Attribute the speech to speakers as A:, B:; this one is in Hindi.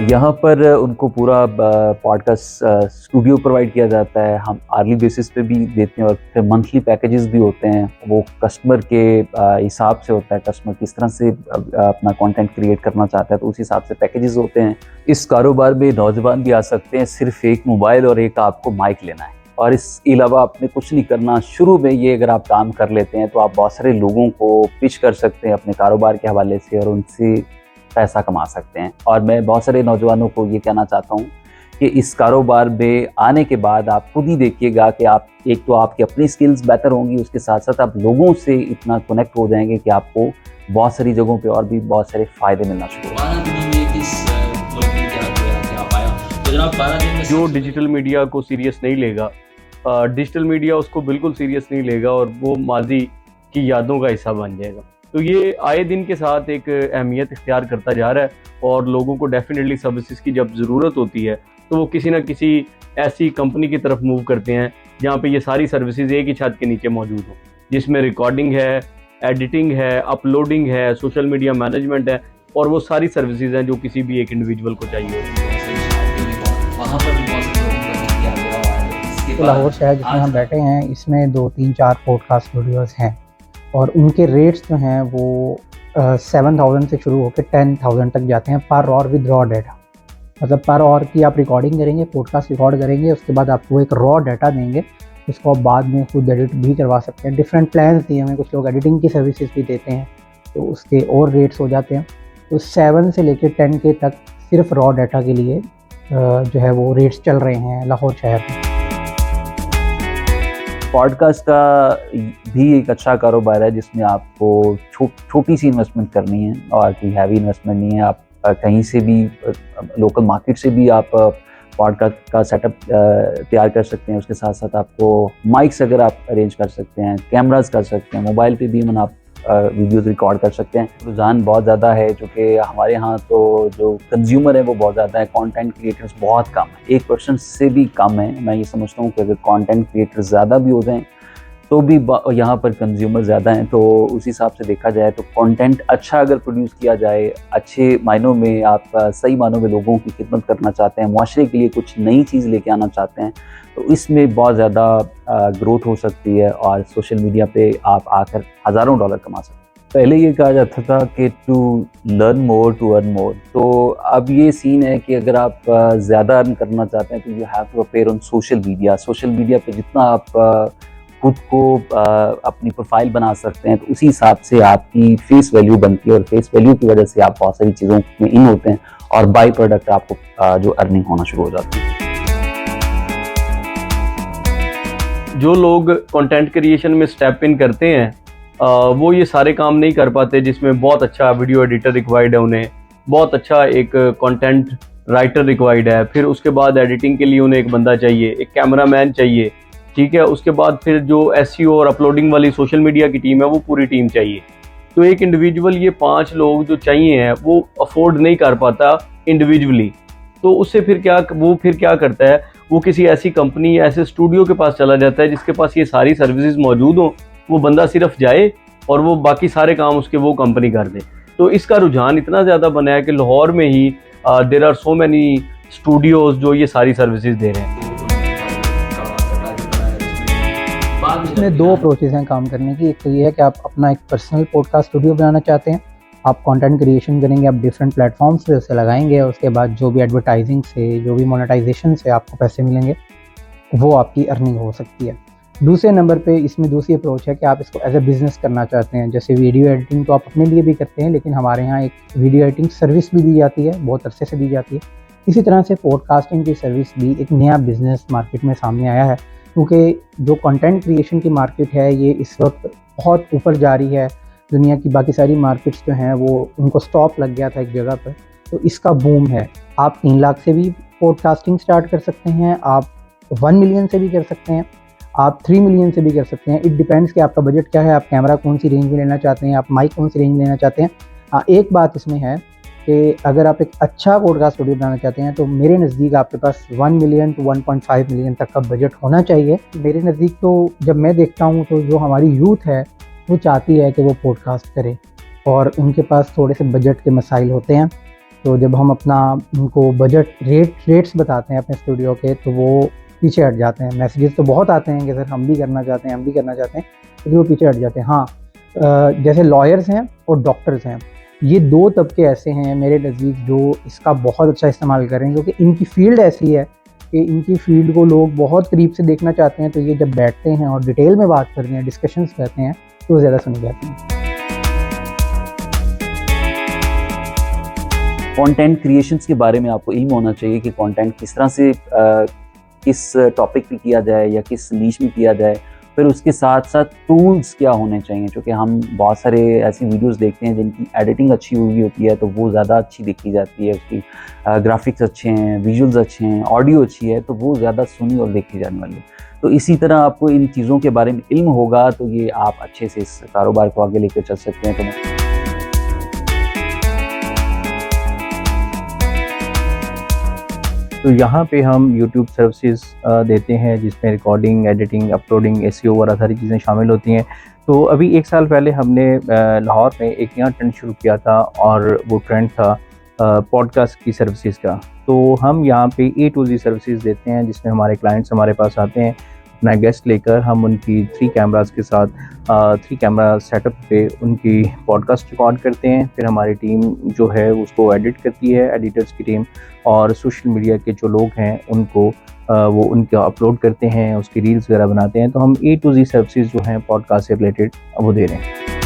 A: यहाँ पर उनको पूरा पॉडकास्ट स्टूडियो प्रोवाइड किया जाता है। हम आर्ली बेसिस पे भी देते हैं और फिर मंथली पैकेजेस भी होते हैं। वो कस्टमर के हिसाब से होता है, कस्टमर किस तरह से अपना कंटेंट क्रिएट करना चाहता है तो उस हिसाब से पैकेजेस होते हैं। इस कारोबार में नौजवान भी आ सकते हैं, सिर्फ एक मोबाइल और एक आपको माइक लेना है और इसके अलावा आपने कुछ नहीं करना। शुरू में ये अगर आप काम कर लेते हैं तो आप बहुत सारे लोगों को पिच कर सकते हैं अपने कारोबार के हवाले से और उनसे पैसा कमा सकते हैं। और मैं बहुत सारे नौजवानों को ये कहना चाहता हूँ कि इस कारोबार में आने के बाद आप खुद ही देखिएगा कि आप एक तो आपकी अपनी स्किल्स बेहतर होंगी, उसके साथ साथ आप लोगों से इतना कनेक्ट हो जाएंगे कि आपको बहुत सारी जगहों पे और भी बहुत सारे फ़ायदे मिलना शुरू होंगे।
B: जो डिजिटल मीडिया को सीरियस नहीं लेगा, डिजिटल मीडिया उसको बिल्कुल सीरियस नहीं लेगा और वो माजी की यादों का हिस्सा बन जाएगा। तो ये आए दिन के साथ एक अहमियत इख्तियार करता जा रहा है और लोगों को डेफिनेटली सर्विसेज की जब ज़रूरत होती है तो वो किसी ना किसी ऐसी कंपनी की तरफ मूव करते हैं जहाँ पे ये सारी सर्विसेज एक ही छत के नीचे मौजूद हो, जिसमें रिकॉर्डिंग है, एडिटिंग है, अपलोडिंग है, सोशल मीडिया मैनेजमेंट है और वो सारी सर्विसेज हैं जो किसी भी एक इंडिविजुअल को चाहिए।
C: लाहौर शहर जिसमें हम बैठे हैं इसमें 2, 3, 4 पॉडकास्ट स्टूडियोज़ हैं और उनके रेट्स जो हैं वो 7,000 से शुरू होकर 10,000 तक जाते हैं per hour with raw data. मतलब पर आवर की आप रिकॉर्डिंग करेंगे, पॉडकास्ट रिकॉर्ड करेंगे, उसके बाद आपको एक रॉ डाटा देंगे, उसको आप बाद में खुद एडिट भी करवा सकते हैं। डिफरेंट प्लान्स दिए हुए, कुछ लोग एडिटिंग की सर्विसेज भी देते हैं तो उसके और रेट्स हो जाते हैं। तो 7 से लेकर 10K तक सिर्फ रॉ डाटा के लिए जो है वो रेट्स चल रहे हैं लाहौर शहर में।
A: पॉडकास्ट का भी एक अच्छा कारोबार है जिसमें आपको छोटी सी इन्वेस्टमेंट करनी है और कोई हैवी इन्वेस्टमेंट नहीं है। आप कहीं से भी लोकल मार्केट से भी आप पॉडकास्ट का सेटअप तैयार कर सकते हैं। उसके साथ साथ आपको माइक्स अगर आप अरेंज कर सकते हैं, कैमरास कर सकते हैं, मोबाइल पे भी आप वीडियोज़ रिकॉर्ड कर सकते हैं। रुझान बहुत ज़्यादा है क्योंकि हमारे यहाँ तो जो कंज्यूमर है वो बहुत ज़्यादा है, कंटेंट क्रिएटर्स बहुत कम है, 1% से भी कम है। मैं ये समझता हूँ कि अगर कंटेंट क्रिएटर्स ज़्यादा भी हो जाएं तो भी यहाँ पर कंज्यूमर ज़्यादा हैं। तो उस हिसाब से देखा जाए तो कंटेंट अच्छा अगर प्रोड्यूस किया जाए, अच्छे मायनों में आप सही मायनों में लोगों की खिदमत करना चाहते हैं, मुआशरे के लिए कुछ नई चीज़ लेके आना चाहते हैं तो इसमें बहुत ज़्यादा ग्रोथ हो सकती है और सोशल मीडिया पे आप आकर हज़ारों डॉलर कमा सकते हैं। पहले ये कहा जाता था कि to learn more to earn more, तो अब ये सीन है कि अगर आप ज़्यादा अर्न करना चाहते हैं तो you have to appear on social media. Social media पे जितना आप खुद को अपनी प्रोफाइल बना सकते हैं तो उसी हिसाब से आपकी फेस वैल्यू बनती है और फेस वैल्यू की वजह से आप बहुत सारी चीज़ों में इन होते हैं और बाई प्रोडक्ट आपको जो अर्निंग होना शुरू हो जाती है।
B: जो लोग कंटेंट क्रिएशन में स्टेप इन करते हैं वो ये सारे काम नहीं कर पाते जिसमें बहुत अच्छा वीडियो एडिटर रिक्वायर्ड है, उन्हें बहुत अच्छा एक कंटेंट राइटर रिक्वायर्ड है, फिर उसके बाद एडिटिंग के लिए उन्हें एक बंदा चाहिए, एक कैमरामैन चाहिए, ठीक है। उसके बाद फिर जो एसईओ और अपलोडिंग वाली सोशल मीडिया की टीम है वो पूरी टीम चाहिए। तो एक इंडिविजुअल ये 5 लोग जो चाहिए हैं वो अफोर्ड नहीं कर पाता इंडिविजुअली। तो उससे फिर क्या करता है, वो किसी ऐसी कंपनी या ऐसे स्टूडियो के पास चला जाता है जिसके पास ये सारी सर्विसेज मौजूद हो। वो बंदा सिर्फ जाए और वो बाकी सारे काम उसके वो कंपनी कर दे। तो इसका रुझान इतना ज़्यादा बना है कि लाहौर में ही there are so many studios जो ये सारी सर्विसेज दे रहे हैं।
C: इसमें 2 अप्रोचेज़ हैं काम करने की। एक तो ये है कि आप अपना एक पर्सनल पॉडकास्ट स्टूडियो बनाना चाहते हैं, आप कंटेंट क्रिएशन करेंगे, आप डिफरेंट प्लेटफॉर्म्स पे उसे लगाएंगे और उसके बाद जो भी एडवर्टाइजिंग से, जो भी मोनेटाइजेशन से आपको पैसे मिलेंगे वो आपकी अर्निंग हो सकती है। दूसरे नंबर पे इसमें दूसरी अप्रोच है कि आप इसको एज ए बिज़नेस करना चाहते हैं। जैसे वीडियो एडिटिंग तो आप अपने लिए भी करते हैं, लेकिन हमारे यहाँ एक वीडियो एडिटिंग सर्विस भी दी जाती है, बहुत अरसे से दी जाती है। इसी तरह से पॉडकास्टिंग की सर्विस भी एक नया बिज़नेस मार्केट में सामने आया है, क्योंकि जो कंटेंट क्रिएशन की मार्केट है ये इस वक्त बहुत ऊपर जा रही है। दुनिया की बाकी सारी मार्केट्स जो हैं वो उनको स्टॉप लग गया था एक जगह पर, तो इसका बूम है। आप 3 लाख से भी पॉडकास्टिंग स्टार्ट कर सकते हैं, आप 1 मिलियन से भी कर सकते हैं, आप 3 मिलियन से भी कर सकते हैं। इट डिपेंड्स कि आपका बजट क्या है, आप कैमरा कौन सी रेंज में लेना चाहते हैं, आप माइक कौन सी रेंज में लेना चाहते हैं। हाँ, एक बात इसमें है कि अगर आप एक अच्छा पॉडकास्ट स्टूडियो बनाना चाहते हैं तो मेरे नज़दीक आपके पास 1 मिलियन टू 1.5 मिलियन तक का बजट होना चाहिए। मेरे नज़दीक तो जब मैं देखता हूँ तो जो हमारी यूथ है वो चाहती है कि वो पॉडकास्ट करे और उनके पास थोड़े से बजट के मसाइल होते हैं। तो जब हम अपना उनको बजट रेट्स बताते हैं अपने स्टूडियो के, तो वो पीछे हट जाते हैं। मैसेजेस तो बहुत आते हैं कि सर हम भी करना चाहते हैं, लेकिन वो पीछे हट जाते हैं। हाँ, जैसे लॉयर्स हैं और डॉक्टर्स हैं, ये 2 तबके ऐसे हैं मेरे नज़दीक जो इसका बहुत अच्छा इस्तेमाल कर रहे हैं, क्योंकि इनकी फ़ील्ड ऐसी है कि इनकी फ़ील्ड को लोग बहुत करीब से देखना चाहते हैं। तो ये जब बैठते हैं और डिटेल में बात करते हैं, डिस्कशंस करते हैं, तो ज़्यादा समझ जाते हैं।
A: कंटेंट क्रिएशंस के बारे में आपको इल्म होना चाहिए कि कंटेंट किस तरह से किस टॉपिक पे किया जाए या किस नीश में किया जाए। फिर उसके साथ साथ टूल्स क्या होने चाहिए, क्योंकि हम बहुत सारे ऐसी वीडियोस देखते हैं जिनकी एडिटिंग अच्छी हुई होती है तो वो ज़्यादा अच्छी दिखी जाती है, उसकी ग्राफिक्स अच्छे हैं, विजुअल्स अच्छे हैं, ऑडियो अच्छी है, तो वो ज़्यादा सुनी और देखी जाने वाली है। तो इसी तरह आपको इन चीज़ों के बारे में इल्म होगा तो ये आप अच्छे से इस कारोबार को आगे लेकर चल सकते हैं।
D: तो यहाँ पे हम YouTube सर्विसेज देते हैं जिसमें रिकॉर्डिंग, एडिटिंग, अपलोडिंग, SEO वगैरह सारी चीज़ें शामिल होती हैं। तो अभी 1 साल पहले हमने लाहौर में एक नया ट्रेंड शुरू किया था और वो ट्रेंड था पॉडकास्ट की सर्विसेज का। तो हम यहाँ पे A to Z सर्विसेज देते हैं जिसमें हमारे क्लाइंट्स हमारे पास आते हैं अपना गेस्ट लेकर, हम उनकी 3 कैमरास के साथ 3 कैमरा सेटअप पे उनकी पॉडकास्ट रिकॉर्ड करते हैं। फिर हमारी टीम जो है उसको एडिट करती है, एडिटर्स की टीम, और सोशल मीडिया के जो लोग हैं उनको वो उनका अपलोड करते हैं, उसकी रील्स वगैरह बनाते हैं। तो हम A to Z सर्विसेज जो हैं पॉडकास्ट से रिलेटेड वो दे रहे हैं।